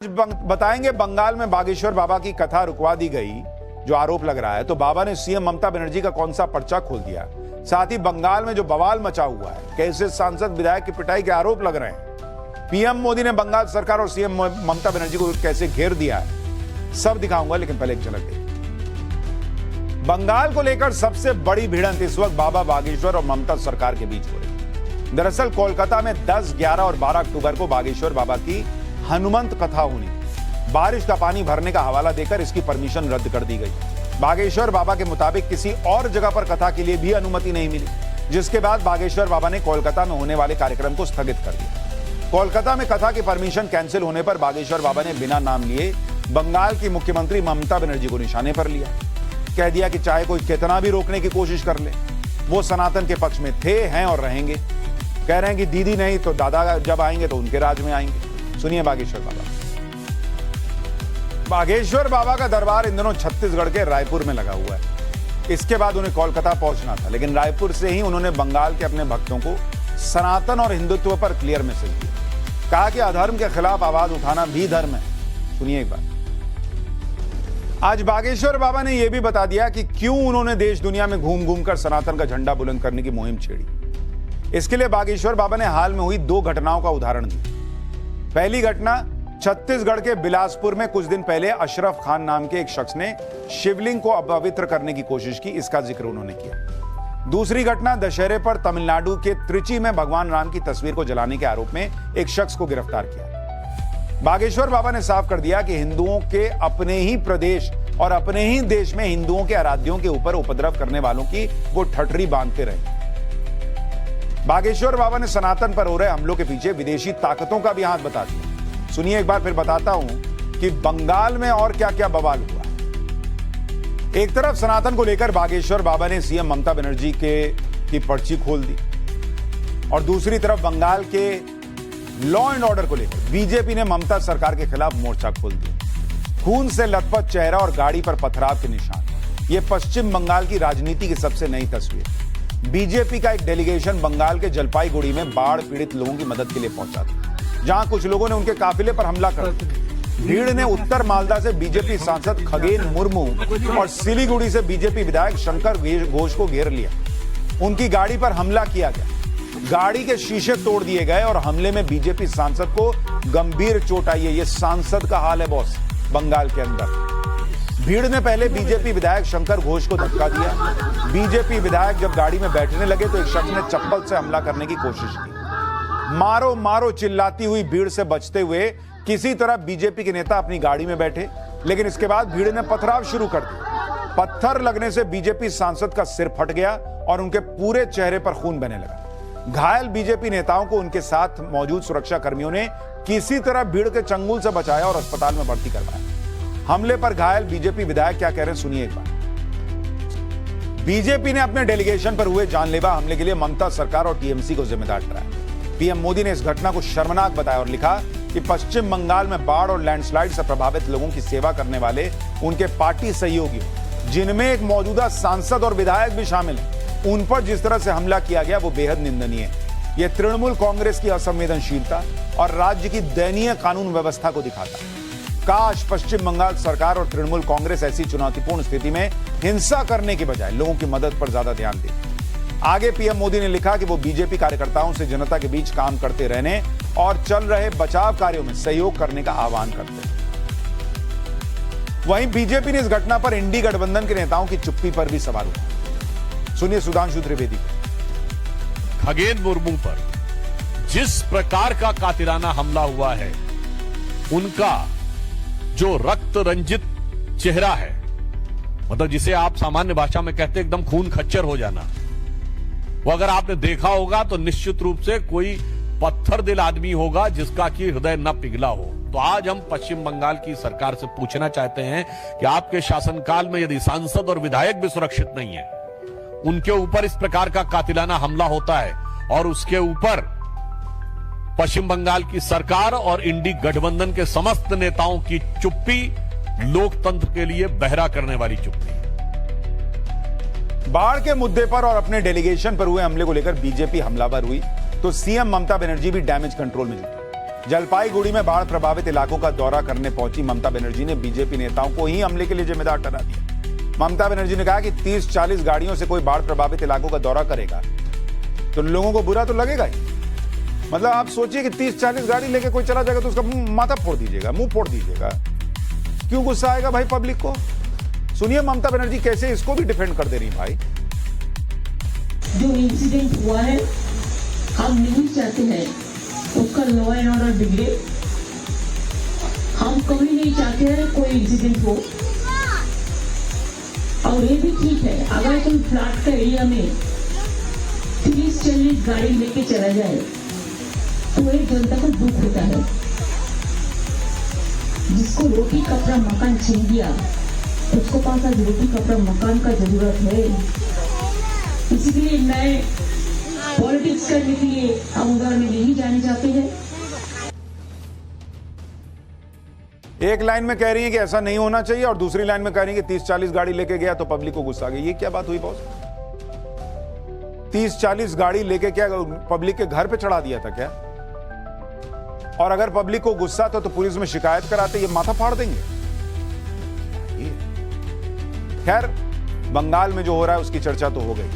बताएंगे बंगाल में बागेश्वर बाबा की कथा रुकवा दी गई जो आरोप लग रहा है, तो बाबा ने सीएम ममता बनर्जी का कौन सा पर्चा खोल दिया। साथ ही बंगाल में जो बवाल मचा हुआ है, कैसे सांसद विधायक की पिटाई के आरोप लग रहे हैं, पीएम मोदी ने बंगाल सरकार और सीएम ममता बनर्जी को कैसे घेर दिया है, सब दिखाऊंगा। लेकिन पहले एक झलक देखिए। बंगाल को लेकर सबसे बड़ी भिड़ंत इस वक्त बाबा बागेश्वर और ममता सरकार के बीच हो रही है। दरअसल कोलकाता में 10, 11 और 12 अक्टूबर को बागेश्वर बाबा की हनुमंत कथा होनी, बारिश का पानी भरने का हवाला देकर इसकी परमिशन रद्द कर दी गई। बागेश्वर बाबा के मुताबिक किसी और जगह पर कथा के लिए भी अनुमति नहीं मिली, जिसके बाद बागेश्वर बाबा ने कोलकाता में होने वाले कार्यक्रम को स्थगित कर दिया। कोलकाता में कथा की परमिशन कैंसिल होने पर बागेश्वर बाबा ने बिना नाम लिए बंगाल की मुख्यमंत्री ममता बनर्जी को निशाने पर लिया। कह दिया कि चाहे कोई कितना भी रोकने की कोशिश कर ले, वो सनातन के पक्ष में थे, हैं और रहेंगे। कह रहे हैं कि दीदी नहीं तो दादा जब आएंगे तो उनके राज में आएंगे। सुनिए बागेश्वर बाबा। बागेश्वर बाबा का दरबार इन दिनों छत्तीसगढ़ के रायपुर में लगा हुआ है। इसके बाद उन्हें कोलकाता पहुंचना था, लेकिन रायपुर से ही उन्होंने बंगाल के अपने भक्तों को सनातन और हिंदुत्व पर क्लियर मैसेज दिया। कहा कि अधर्म के खिलाफ आवाज उठाना भी धर्म है। सुनिए एक बार। आज बागेश्वर बाबा ने यह भी बता दिया कि क्यों उन्होंने देश दुनिया में घूम घूम कर सनातन का झंडा बुलंद करने की मुहिम छेड़ी। इसके लिए बागेश्वर बाबा ने हाल में हुई 2 घटनाओं का उदाहरण दिया। पहली घटना छत्तीसगढ़ के बिलासपुर में कुछ दिन पहले अशरफ खान नाम के एक शख्स ने शिवलिंग को अपवित्र करने की कोशिश की, इसका जिक्र उन्होंने किया। दूसरी घटना दशहरे पर तमिलनाडु के त्रिची में भगवान राम की तस्वीर को जलाने के आरोप में एक शख्स को गिरफ्तार किया। बागेश्वर बाबा ने साफ कर दिया कि हिंदुओं के अपने ही प्रदेश और अपने ही देश में हिंदुओं के आराध्यों के ऊपर उपद्रव करने वालों की वो ठठरी बांधते रहे। बागेश्वर बाबा ने सनातन पर हो रहे हमलों के पीछे विदेशी ताकतों का भी हाथ बता दिया। सुनिए एक बार फिर बताता हूं कि बंगाल में और क्या क्या बवाल हुआ। एक तरफ सनातन को लेकर बागेश्वर बाबा ने सीएम ममता बनर्जी की पर्ची खोल दी, और दूसरी तरफ बंगाल के लॉ एंड ऑर्डर को लेकर बीजेपी ने ममता सरकार के खिलाफ मोर्चा खोल दिया। खून से लथपथ चेहरा और गाड़ी पर पथराव के निशान, यह पश्चिम बंगाल की राजनीति की सबसे नई तस्वीर। बीजेपी का एक डेलीगेशन बंगाल के जलपाईगुड़ी में बाढ़ पीड़ित लोगों की मदद के लिए पहुंचा था, जहां कुछ लोगों ने उनके काफिले पर हमला कर दिया। भीड़ ने उत्तर मालदा से बीजेपी सांसद खगेन मुर्मू और सिलीगुड़ी से बीजेपी विधायक शंकर घोष को घेर लिया। उनकी गाड़ी पर हमला किया गया, गाड़ी के शीशे तोड़ दिए गए और हमले में बीजेपी सांसद को गंभीर चोट आई है। यह सांसद का हाल है बॉस बंगाल के अंदर। भीड़ ने पहले बीजेपी विधायक शंकर घोष को धक्का दिया। बीजेपी विधायक जब गाड़ी में बैठने लगे तो एक शख्स ने चप्पल से हमला करने की कोशिश की। मारो मारो चिल्लाती हुई भीड़ से बचते हुए किसी तरह बीजेपी के नेता अपनी गाड़ी में बैठे, लेकिन इसके बाद भीड़ ने पथराव शुरू कर दिया। पत्थर लगने से बीजेपी सांसद का सिर फट गया और उनके पूरे चेहरे पर खून बहने लगा। घायल बीजेपी नेताओं को उनके साथ मौजूद सुरक्षा कर्मियों ने किसी तरह भीड़ के चंगुल से बचाया और अस्पताल में भर्ती करवाया। हमले पर घायल बीजेपी विधायक क्या कह रहे हैं, सुनिए एक बार। बीजेपी ने अपने डेलीगेशन पर हुए जानलेवा हमले के लिए ममता सरकार और टीएमसी को जिम्मेदार ठहराया। पीएम मोदी ने इस घटना को शर्मनाक बताया और लिखा कि पश्चिम बंगाल में बाढ़ और लैंडस्लाइड से प्रभावित लोगों की सेवा करने वाले उनके पार्टी सहयोगी, जिनमें एक मौजूदा सांसद और विधायक भी शामिल हैं, उन पर जिस तरह से हमला किया गया वो बेहद निंदनीय है। यह तृणमूल कांग्रेस की असंवेदनशीलता और राज्य की दयनीय कानून व्यवस्था को दिखाता है। काश पश्चिम बंगाल सरकार और तृणमूल कांग्रेस ऐसी चुनौतीपूर्ण स्थिति में हिंसा करने की बजाय लोगों की मदद पर ज्यादा ध्यान दे। आगे पीएम मोदी ने लिखा कि वो बीजेपी कार्यकर्ताओं से जनता के बीच काम करते रहने और चल रहे बचाव कार्यों में सहयोग करने का आह्वान करते हैं। वहीं बीजेपी ने इस घटना पर इंडी गठबंधन के नेताओं की चुप्पी पर भी सवाल उठाया। सुनिए सुधांशु त्रिवेदी। खगेन मुर्मू पर जिस प्रकार का कातिलाना हमला हुआ है, उनका जो रक्त रंजित चेहरा है, मतलब जिसे आप सामान्य भाषा में कहते हैं एकदम खून खच्चर हो जाना, वो अगर आपने देखा होगा तो निश्चित रूप से कोई पत्थर दिल आदमी होगा जिसका कि हृदय न पिघला हो। तो आज हम पश्चिम बंगाल की सरकार से पूछना चाहते हैं कि आपके शासनकाल में यदि सांसद और विधायक भी सुरक्षित नहीं है, उनके ऊपर इस प्रकार का कातिलाना हमला होता है और उसके ऊपर पश्चिम बंगाल की सरकार और इंडी गठबंधन के समस्त नेताओं की चुप्पी लोकतंत्र के लिए बहरा करने वाली चुप्पी। बाढ़ के मुद्दे पर और अपने डेलीगेशन पर हुए हमले को लेकर बीजेपी हमलावर हुई तो सीएम ममता बनर्जी भी डैमेज कंट्रोल में जुटी। जलपाईगुड़ी में बाढ़ प्रभावित इलाकों का दौरा करने पहुंची ममता बनर्जी ने बीजेपी नेताओं को ही हमले के लिए जिम्मेदार ठहरा दिया। ममता बनर्जी ने कहा कि 30-40 गाड़ियों से कोई बाढ़ प्रभावित इलाकों का दौरा करेगा तो लोगों को बुरा तो लगेगा ही। मतलब आप सोचिए कि 30-40 गाड़ी लेके कोई चला जाएगा तो उसका माथा फोड़ दीजिएगा, मुंह फोड़ दीजिएगा। क्यों गुस्सा आएगा भाई पब्लिक को? सुनिए ममता बनर्जी कैसे इसको भी डिफेंड कर दे रही भाई। जो इंसिडेंट हुआ है हम नहीं चाहते हैं उसका लॉ एंड ऑर्डर बिगड़े। हम कभी नहीं चाहते हैं कोई इंसिडेंट हो। और ये भी ठीक है अगर कोई फ्लैट का एरिया में 30-40 गाड़ी लेके चला जाए तो एक जनता को दुख होता है। जिसको रोटी कपड़ा मकान छीन दिया उसको पास आज रोटी कपड़ा मकान का जरूरत है। इसीलिए मैं पॉलिटिक्स करने के लिए हम उधर में नहीं जाने चाहते हैं। एक लाइन में कह रही है कि ऐसा नहीं होना चाहिए और दूसरी लाइन में कह रही है कि 30-40 गाड़ी लेके गया तो पब्लिक को गुस्सा आ गया। ये क्या बात हुई बॉस? 30-40 गाड़ी लेके क्या पब्लिक के घर पे चढ़ा दिया था क्या? और अगर पब्लिक को गुस्सा था तो पुलिस में शिकायत कराते, ये माथा फाड़ देंगे। खैर बंगाल में जो हो रहा है उसकी चर्चा तो हो गई।